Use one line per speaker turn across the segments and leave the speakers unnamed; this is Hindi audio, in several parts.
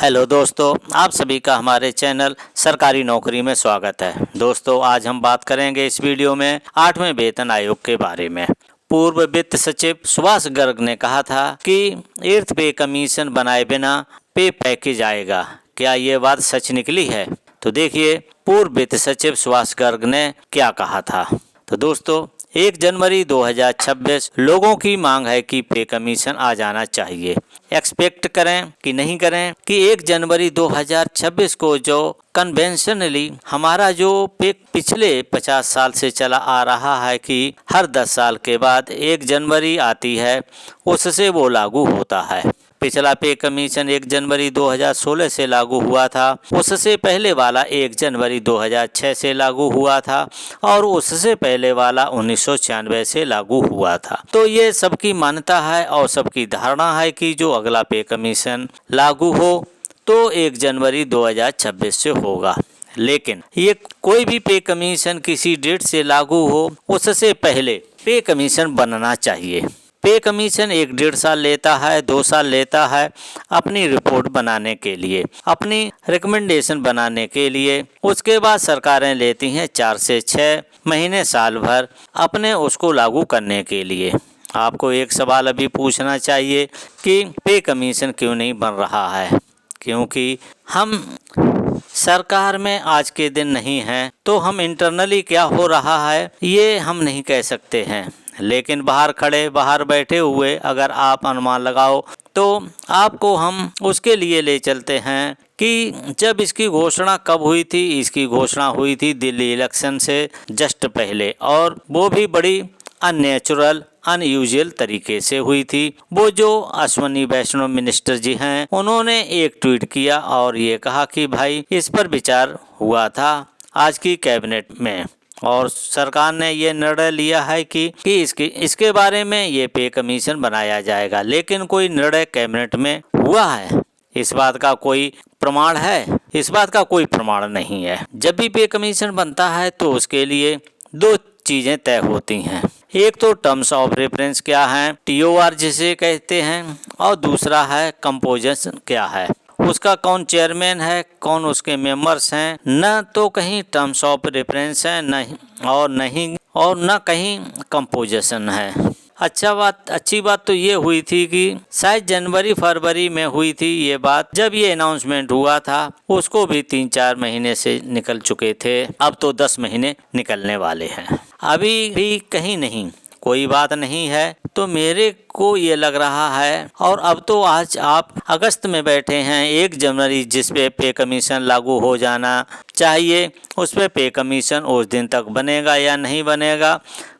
हेलो दोस्तों, आप सभी का हमारे चैनल सरकारी नौकरी में स्वागत है। दोस्तों, आज हम बात करेंगे इस वीडियो में 8वें वेतन आयोग के बारे में। पूर्व वित्त सचिव सुभाष गर्ग ने कहा था कि 8th पे कमीशन बनाए बिना पे पैकेज आएगा। क्या ये बात सच निकली है? तो देखिए, पूर्व वित्त सचिव सुभाष गर्ग ने क्या कहा था। तो दोस्तों, 1 जनवरी 2026 लोगों की मांग है कि पे कमीशन आ जाना चाहिए। एक्सपेक्ट करें कि नहीं करें कि 1 जनवरी 2026 को जो कन्वेंशनली हमारा जो पे पिछले 50 साल से चला आ रहा है कि हर 10 साल के बाद 1 जनवरी आती है, उससे वो लागू होता है। पिछला पे कमीशन 1 जनवरी 2016 से लागू हुआ था, उससे पहले वाला 1 जनवरी 2006 से लागू हुआ था और उससे पहले वाला 1996 से लागू हुआ था। तो ये सबकी मान्यता है और सबकी धारणा है कि जो अगला पे कमीशन लागू हो तो 1 जनवरी 2026 से होगा। लेकिन ये कोई भी पे कमीशन किसी डेट से लागू हो, उससे पहले पे कमीशन बनना चाहिए। पे कमीशन 1-1.5 साल लेता है, 2 साल लेता है अपनी रिपोर्ट बनाने के लिए, अपनी रिकमेंडेशन बनाने के लिए। उसके बाद सरकारें लेती हैं 4 से 6 महीने, साल भर अपने उसको लागू करने के लिए। आपको एक सवाल अभी पूछना चाहिए कि पे कमीशन क्यों नहीं बन रहा है? क्योंकि हम सरकार में आज के दिन नहीं हैं, तो हम इंटरनली क्या हो रहा है ये हम नहीं कह सकते हैं। लेकिन बाहर बैठे हुए अगर आप अनुमान लगाओ तो आपको हम उसके लिए ले चलते हैं कि जब इसकी घोषणा कब हुई थी। इसकी घोषणा हुई थी दिल्ली इलेक्शन से जस्ट पहले, और वो भी बड़ी अननेचुरल अनयूजुअल तरीके से हुई थी। वो जो अश्विनी वैष्णव मिनिस्टर जी हैं, उन्होंने एक ट्वीट किया और ये कहा कि भाई इस पर विचार हुआ था आज की कैबिनेट में और सरकार ने ये निर्णय लिया है कि इसके बारे में ये पे कमीशन बनाया जाएगा। लेकिन कोई निर्णय कैबिनेट में हुआ है, इस बात का कोई प्रमाण है? इस बात का कोई प्रमाण नहीं है। जब भी पे कमीशन बनता है तो उसके लिए 2 चीजें तय होती हैं। एक तो टर्म्स ऑफ रेफरेंस क्या है, TOR जिसे कहते हैं, और दूसरा है कंपोजिशन क्या है, उसका कौन चेयरमैन है, कौन उसके मेंबर्स हैं। न तो कहीं टर्म्स ऑफ रेफरेंस है और न कहीं कंपोजिशन है। अच्छी बात तो ये हुई थी कि शायद जनवरी-फरवरी में हुई थी ये बात। जब ये अनाउंसमेंट हुआ था उसको भी 3-4 महीने से निकल चुके थे, अब तो 10 महीने निकलने वाले हैं। अभी भी कहीं नहीं कोई बात नहीं है, तो मेरे को ये लग रहा है। और अब तो आज आप अगस्त में बैठे हैं, 1 जनवरी जिस पे कमीशन लागू हो जाना चाहिए, उस पे कमीशन उस दिन तक बनेगा या नहीं बनेगा,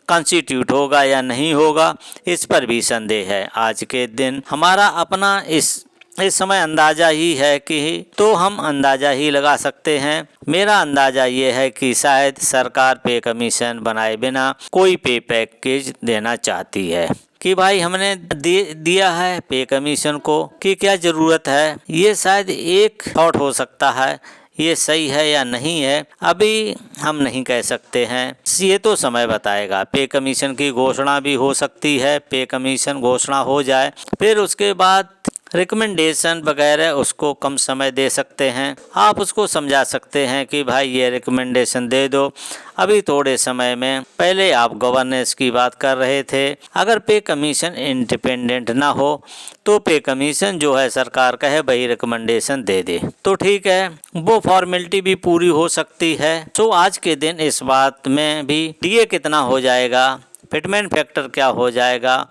कॉन्स्टिट्यूट होगा या नहीं होगा, इस पर भी संदेह है। आज के दिन हमारा अपना इस समय अंदाज़ा ही है कि तो हम अंदाज़ा ही लगा सकते हैं। मेरा अंदाज़ा ये है कि शायद सरकार पे कमीशन बनाए बिना कोई पे पैकेज देना चाहती है कि भाई हमने दिया है पे कमीशन को कि क्या ज़रूरत है। ये शायद एक थॉट हो सकता है, ये सही है या नहीं है अभी हम नहीं कह सकते हैं, ये तो समय बताएगा। पे कमीशन की घोषणा भी हो सकती है, पे कमीशन घोषणा हो जाए फिर उसके बाद रिकमेंडेशन वगैरह उसको कम समय दे सकते हैं। आप उसको समझा सकते हैं कि भाई ये रिकमेंडेशन दे दो, अभी थोड़े समय में। पहले आप गवर्नेंस की बात कर रहे थे, अगर पे कमीशन इंडिपेंडेंट ना हो तो पे कमीशन जो है सरकार कहे भाई रिकमेंडेशन दे दे तो ठीक है, वो फॉर्मेलिटी भी पूरी हो सकती है। तो आज के दिन इस बात में भी DA कितना हो जाएगा, फिटमेंट फैक्टर क्या हो जाएगा,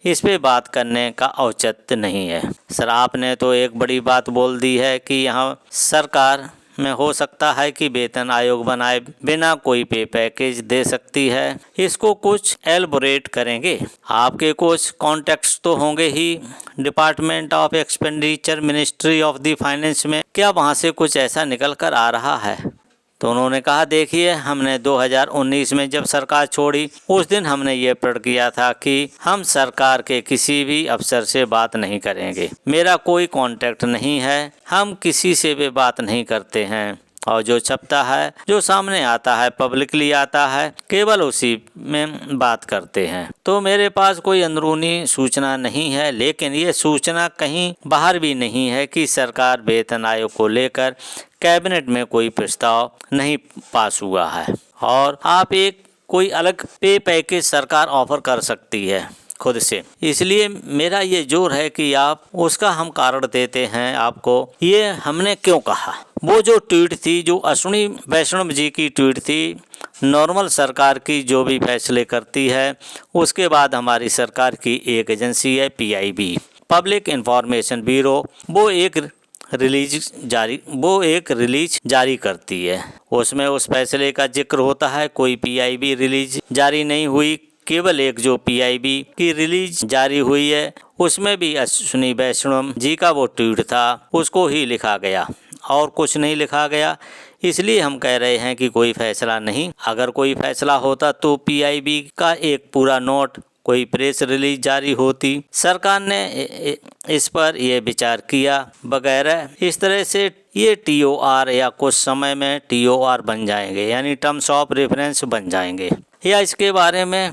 इस पे बात करने का औचित्य नहीं है। सर, आपने तो एक बड़ी बात बोल दी है कि यहाँ सरकार में हो सकता है कि वेतन आयोग बनाए बिना कोई पे पैकेज दे सकती है। इसको कुछ एलबोरेट करेंगे? आपके कुछ कॉन्टेक्ट्स तो होंगे ही department of expenditure ministry of the finance में, क्या वहाँ से कुछ ऐसा निकल कर आ रहा है? तो उन्होंने कहा देखिए, हमने 2019 में जब सरकार छोड़ी उस दिन हमने ये प्रण किया था कि हम सरकार के किसी भी अफसर से बात नहीं करेंगे। मेरा कोई कांटेक्ट नहीं है, हम किसी से भी बात नहीं करते हैं। और जो छपता है, जो सामने आता है, पब्लिकली आता है, केवल उसी में बात करते हैं। तो मेरे पास कोई अंदरूनी सूचना नहीं है, लेकिन ये सूचना कहीं बाहर भी नहीं है कि सरकार वेतन आयोग को लेकर कैबिनेट में कोई प्रस्ताव नहीं पास हुआ है और आप एक कोई अलग पे पैकेज सरकार ऑफर कर सकती है खुद से। इसलिए मेरा ये जोर है कि आप उसका हम कारण देते हैं आपको। ये हमने क्यों कहा, वो जो ट्वीट थी, जो अश्विनी वैष्णव जी की ट्वीट थी, नॉर्मल सरकार की जो भी फैसले करती है, उसके बाद हमारी सरकार की एक एजेंसी है PIB, पब्लिक इंफॉर्मेशन ब्यूरो, वो एक रिलीज जारी करती है। उसमें उस फैसले का जिक्र होता है। कोई PIB रिलीज जारी नहीं हुई, केवल एक जो PIB की रिलीज जारी हुई है उसमें भी अश्विनी वैष्णव जी का वो ट्वीट था, उसको ही लिखा गया और कुछ नहीं लिखा गया। इसलिए हम कह रहे हैं कि कोई फैसला नहीं। अगर कोई फैसला होता तो PIB का एक पूरा नोट, कोई प्रेस रिलीज जारी होती, सरकार ने इस पर यह विचार किया वगैरह। इस तरह से ये TOR या कुछ समय में TOR बन जाएंगे, यानी टर्म्स ऑफ रेफरेंस बन जाएंगे, या इसके बारे में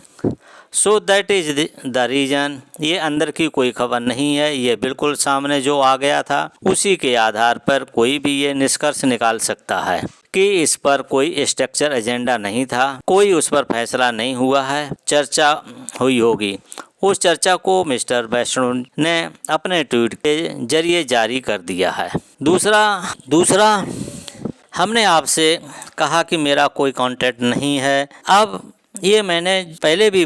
so that is the reason. ये अंदर की कोई खबर नहीं है, ये बिल्कुल सामने जो आ गया था उसी के आधार पर कोई भी ये निष्कर्ष निकाल सकता है कि इस पर कोई स्ट्रक्चर एजेंडा नहीं था, कोई उस पर फैसला नहीं हुआ है, चर्चा हुई होगी। उस चर्चा को मिस्टर वैष्णव ने अपने ट्वीट के जरिए जारी कर दिया है। दूसरा हमने आपसे कहा कि मेरा कोई कांटेक्ट नहीं है। अब ये मैंने पहले भी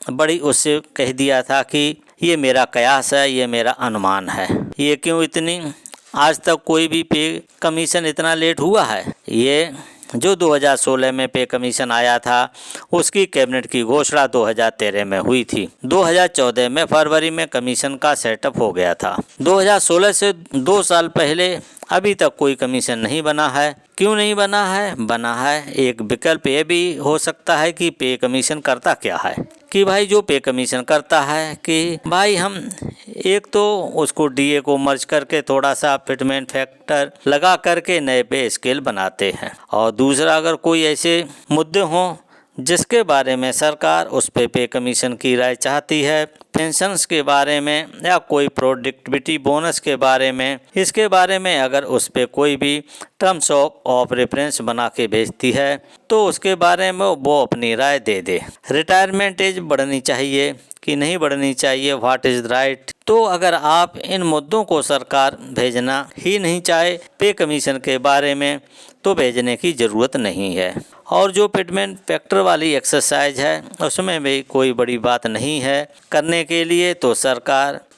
बड़ी उससे कह दिया था कि ये मेरा कयास है, ये मेरा अनुमान है। ये क्यों इतनी आज तक कोई भी पे कमीशन इतना लेट हुआ है? ये जो 2016 में पे कमीशन आया था उसकी कैबिनेट की घोषणा 2013 में हुई थी। 2014 में फरवरी में कमीशन का सेटअप हो गया था। 2016 से 2 साल पहले अभी तक कोई कमीशन नहीं बना है। क्यों नहीं बना है? बना है, एक विकल्प ये भी हो सकता है कि पे कमीशन करता क्या है, कि भाई जो पे कमीशन करता है कि भाई हम एक तो उसको DA को मर्ज करके थोड़ा सा फिटमेंट फैक्टर लगा करके नए पे स्केल बनाते हैं, और दूसरा अगर कोई ऐसे मुद्दे हों जिसके बारे में सरकार उस पे कमीशन की राय चाहती है, पेंशन्स के बारे में या कोई प्रोडक्टिविटी बोनस के बारे में, इसके बारे में अगर उस पे कोई भी टर्म्स ऑफ रेफरेंस बना के भेजती है तो उसके बारे में वो अपनी राय दे दे। रिटायरमेंट एज बढ़नी चाहिए कि नहीं बढ़नी चाहिए, व्हाट इज राइट। तो अगर आप इन मुद्दों को सरकार भेजना ही नहीं चाहे पे कमीशन के बारे में, तो भेजने की ज़रूरत नहीं है। और जो फिटमेंट फैक्टर वाली एक्सरसाइज है उसमें भी कोई बड़ी बात नहीं है करने के लिए, तो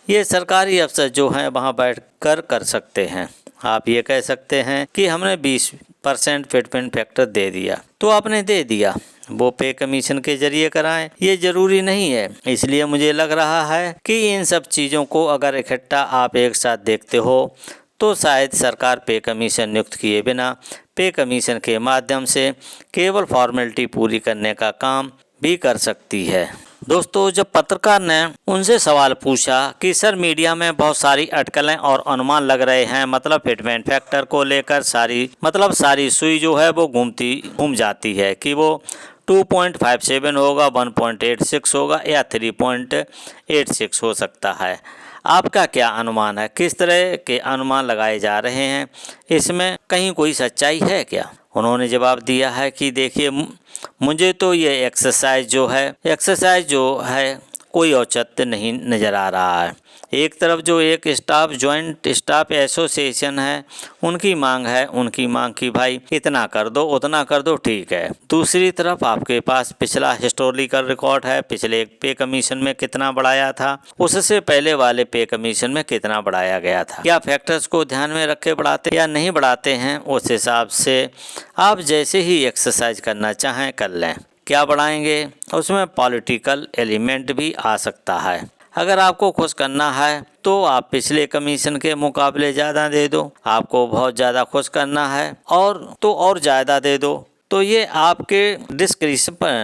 ये सरकारी अफसर जो हैं वहाँ बैठकर कर सकते हैं। आप ये कह सकते हैं कि हमने 20% फिटमेंट फैक्टर दे दिया, तो आपने दे दिया, वो पे कमीशन के जरिए कराएं, ये जरूरी नहीं है। इसलिए मुझे लग रहा है कि इन सब चीज़ों को अगर इकट्ठा आप एक साथ देखते हो तो शायद सरकार पे कमीशन नियुक्त किए बिना पे कमीशन के माध्यम से केवल फॉर्मेलिटी पूरी करने का काम भी कर सकती है। दोस्तों, जब पत्रकार ने उनसे सवाल पूछा कि सर मीडिया में बहुत सारी अटकलें और अनुमान लग रहे हैं, मतलब फिटमेंट फैक्टर को लेकर सारी सुई जो है वो घूम जाती है कि वो 2.57 होगा, 1.86 होगा या 3.86 हो सकता है। आपका क्या अनुमान है? किस तरह के अनुमान लगाए जा रहे हैं? इसमें कहीं कोई सच्चाई है क्या? उन्होंने जवाब दिया है कि देखिए, मुझे तो ये एक्सरसाइज जो है कोई औचित्य नहीं नज़र आ रहा है। एक तरफ जो एक जॉइंट स्टाफ एसोसिएशन है, उनकी मांग की भाई इतना कर दो, उतना कर दो, ठीक है। दूसरी तरफ आपके पास पिछला हिस्टोरिकल रिकॉर्ड है, पिछले पे कमीशन में कितना बढ़ाया था, उससे पहले वाले पे कमीशन में कितना बढ़ाया गया था, क्या फैक्टर्स को ध्यान में रख के बढ़ाते या नहीं बढ़ाते हैं। उस हिसाब से आप जैसे ही एक्सरसाइज करना चाहें कर लें। क्या बढ़ाएंगे? उसमें पॉलिटिकल एलिमेंट भी आ सकता है। अगर आपको खुश करना है तो आप पिछले कमीशन के मुकाबले ज़्यादा दे दो, आपको बहुत ज़्यादा खुश करना है और ज़्यादा दे दो, तो ये आपके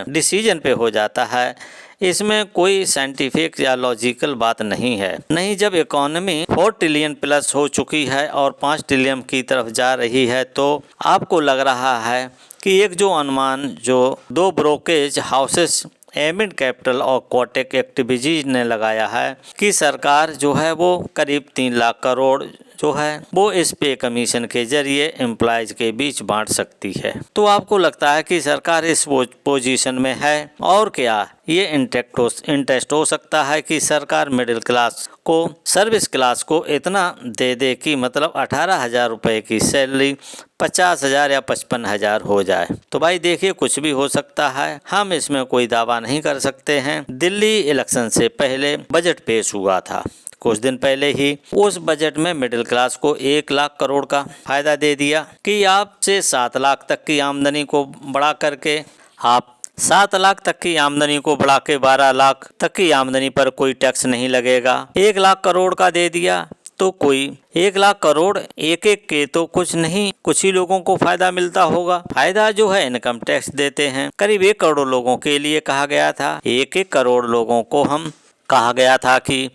डिसीजन पे हो जाता है। इसमें कोई साइंटिफिक या लॉजिकल बात नहीं है। नहीं, जब इकोनॉमी 4 ट्रिलियन प्लस हो चुकी है और 5 ट्रिलियन की तरफ जा रही है, तो आपको लग रहा है कि एक जो अनुमान जो 2 ब्रोकरेज हाउसेस एमिड कैपिटल और कोटक एक्टिविटीज ने लगाया है कि सरकार जो है वो करीब 3 लाख करोड़ जो है वो इस पे कमीशन के जरिए एम्प्लॉयज के बीच बांट सकती है। तो आपको लगता है कि सरकार इस पोजीशन में है, और क्या ये इंटरेस्ट हो सकता है कि सरकार मिडिल क्लास को, सर्विस क्लास को इतना दे दे कि मतलब 18,000 रुपये की सैलरी 50,000 या 55,000 हो जाए। तो भाई देखिए, कुछ भी हो सकता है, हम इसमें कोई दावा नहीं कर सकते हैं। दिल्ली इलेक्शन से पहले बजट पेश हुआ था कुछ दिन पहले ही। उस बजट में मिडिल क्लास को 1 लाख करोड़ का फायदा दे दिया कि आपसे 7 लाख तक की आमदनी को बढ़ा करके, आप 7 लाख तक की आमदनी को बढ़ा के 12 लाख तक की आमदनी पर कोई टैक्स नहीं लगेगा। 1 लाख करोड़ का दे दिया तो कोई 1 लाख करोड़ एक के तो कुछ नहीं, कुछ ही लोगों को फायदा मिलता होगा। फायदा जो है इनकम टैक्स देते हैं। करीब 1 करोड़ लोगों के लिए कहा गया था, 1 करोड़ लोगों को हम कहा गया था कि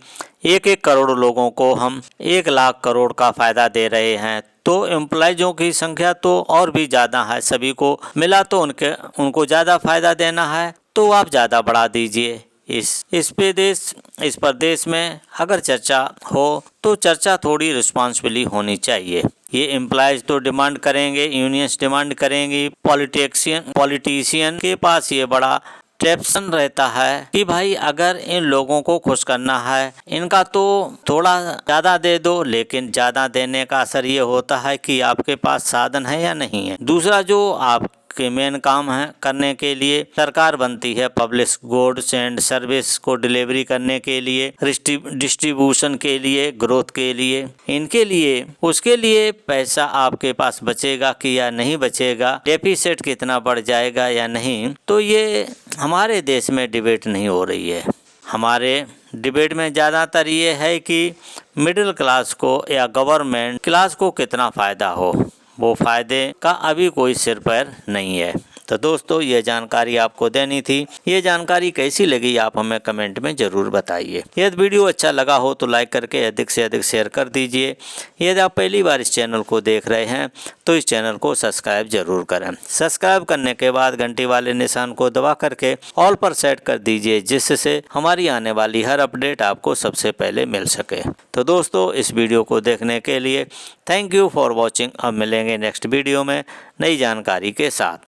1 करोड़ लोगों को हम 1 लाख करोड़ का फायदा दे रहे हैं। तो एम्प्लॉयजों की संख्या तो और भी ज़्यादा है, सभी को मिला तो उनको ज़्यादा फायदा देना है, तो आप ज़्यादा बढ़ा दीजिए। इस प्रदेश में अगर चर्चा हो तो चर्चा थोड़ी रिस्पॉन्सिबली होनी चाहिए। ये एम्प्लॉयज तो डिमांड करेंगे, यूनियंस डिमांड करेंगी, पॉलिटिशियन के पास ये बड़ा ट्रैप्शन रहता है कि भाई अगर इन लोगों को खुश करना है, इनका तो थोड़ा ज़्यादा दे दो, लेकिन ज़्यादा देने का असर ये होता है कि आपके पास साधन है या नहीं है। दूसरा जो आपके मेन काम है करने के लिए, सरकार बनती है पब्लिक गुड्स एंड सर्विस को डिलीवरी करने के लिए, डिस्ट्रीब्यूशन के लिए, ग्रोथ के लिए, इनके लिए, उसके लिए पैसा आपके पास बचेगा कि या नहीं बचेगा, डेफिसिट कितना बढ़ जाएगा या नहीं, तो ये हमारे देश में डिबेट नहीं हो रही है। हमारे डिबेट में ज़्यादातर ये है कि मिडिल क्लास को या गवर्नमेंट क्लास को कितना फ़ायदा हो, वो फ़ायदे का अभी कोई सिर पैर नहीं है। तो दोस्तों, ये जानकारी आपको देनी थी। ये जानकारी कैसी लगी आप हमें कमेंट में ज़रूर बताइए। यदि वीडियो अच्छा लगा हो तो लाइक करके अधिक से अधिक शेयर कर दीजिए। यदि आप पहली बार इस चैनल को देख रहे हैं तो इस चैनल को सब्सक्राइब जरूर करें। सब्सक्राइब करने के बाद घंटी वाले निशान को दबा करके ऑल पर सेट कर दीजिए, जिससे हमारी आने वाली हर अपडेट आपको सबसे पहले मिल सके। तो दोस्तों, इस वीडियो को देखने के लिए थैंक यू फॉर वॉचिंग। अब मिलेंगे नेक्स्ट वीडियो में नई जानकारी के साथ।